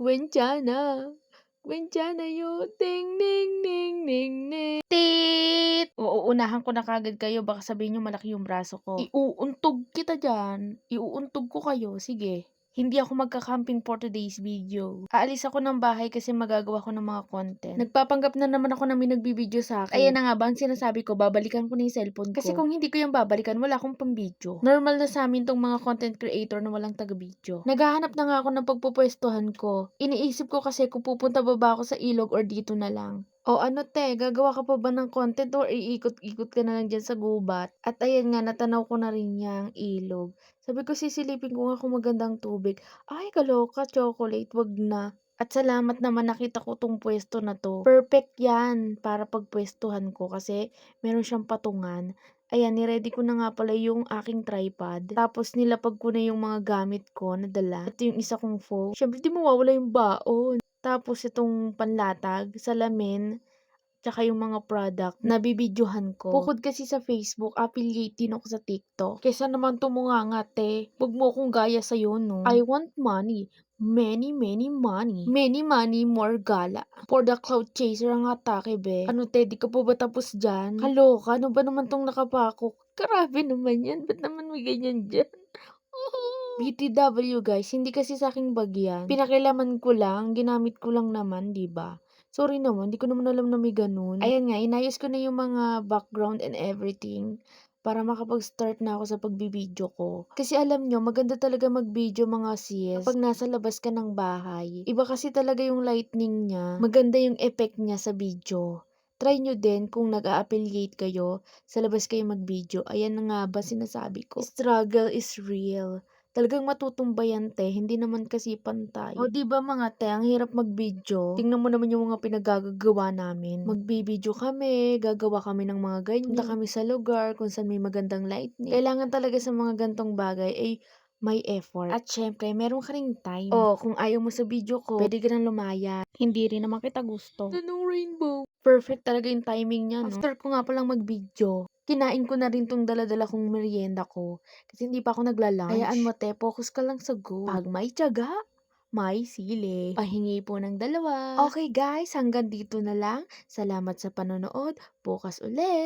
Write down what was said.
Gwenchana. Gwenchana yo, ding ding ding ding ding. Tit! Uuunahan ko na kagad kayo, baka sabihin niyo malaki yung braso ko. Iuuntog kita diyan. Iuuntog ko kayo, sige. Hindi ako magka-camping for today's video. Aalis ako ng bahay kasi magagawa ko ng mga content. Nagpapanggap na naman ako na may nagbibideo sa akin. Ayan na nga ba ang sinasabi ko, babalikan ko na yung cellphone ko. Kasi kung hindi ko yung babalikan, wala akong pang-video. Normal na sa amin tong mga content creator na walang taga-video. Naghahanap na nga ako ng pagpupwestuhan ko. Iniisip ko kasi kung pupunta ba ako sa ilog or dito na lang. O ano te, gagawa ka pa ba ng content or iikot-ikot ka na lang dyan sa gubat? At ayan nga, natanaw ko na rin niya ang ilog. Sabi ko sisilipin ko nga kung magandang tubig. Ay, kaloka, chocolate, wag na. At salamat naman nakita ko tong pwesto na to. Perfect yan para pagpwestuhan ko kasi meron siyang patungan. Ayan, niready ko na nga pala yung aking tripod. Tapos nilapag ko na yung mga gamit ko na dala. At yung isa kong phone. Siyempre, di mawawala yung baon. Tapos itong panlatag, salamin, tsaka yung mga product na bibidyohan ko. Bukod kasi sa Facebook, affiliate din ako sa TikTok. Kesa naman tumungangate, wag mo akong gaya sa'yo, no? I want money. Many, many money. Many money, more gala. For the cloud chaser ang atake, be. Ano, te, di ka pa ba tapos dyan? Kaloka, ano ba naman tong nakapako? Grabe naman yan. Ba't naman may ganyan dyan? BTW guys, hindi kasi sa aking bagyan. Pinakilaman ko lang, ginamit ko lang naman, di ba? Sorry naman, di ko naman alam na may ganun. Ayan nga, inayos ko na yung mga background and everything para makapag-start na ako sa pagbibideo ko. Kasi alam nyo, maganda talaga mag-video mga sis kapag nasa labas ka ng bahay. Iba kasi talaga yung lightning niya. Maganda yung effect niya sa video. Try nyo din kung nag-a-affiliate kayo, sa labas kayo mag-video. Ayan na nga ba sinasabi ko. Struggle is real. Talagang matutumbayan te, hindi naman kasi pantay. O di ba mga te, ang hirap mag-video. Tingnan mo naman yung mga pinagagagawa namin. Magbibideo kami, gagawa kami ng mga ganyan. Punta kami sa lugar kung saan may magandang lightning. Kailangan talaga sa mga gantong bagay ay may effort. At syempre, meron ka ring time. O, kung ayaw mo sa video ko, pwede ka nang lumaya. Hindi rin naman kita gusto. Anong rainbow? Perfect talaga yung timing niya, no? After ko nga palang mag-video, kinain ko na rin tong dala-dala kong merienda ko. Kasi hindi pa ako nagla-lunch. Hayaan mo te, focus ka lang sa go. Pag may tiyaga, may sili. Pahingi po ng dalawa. Okay guys, hanggang dito na lang. Salamat sa panonood. Bukas ulit.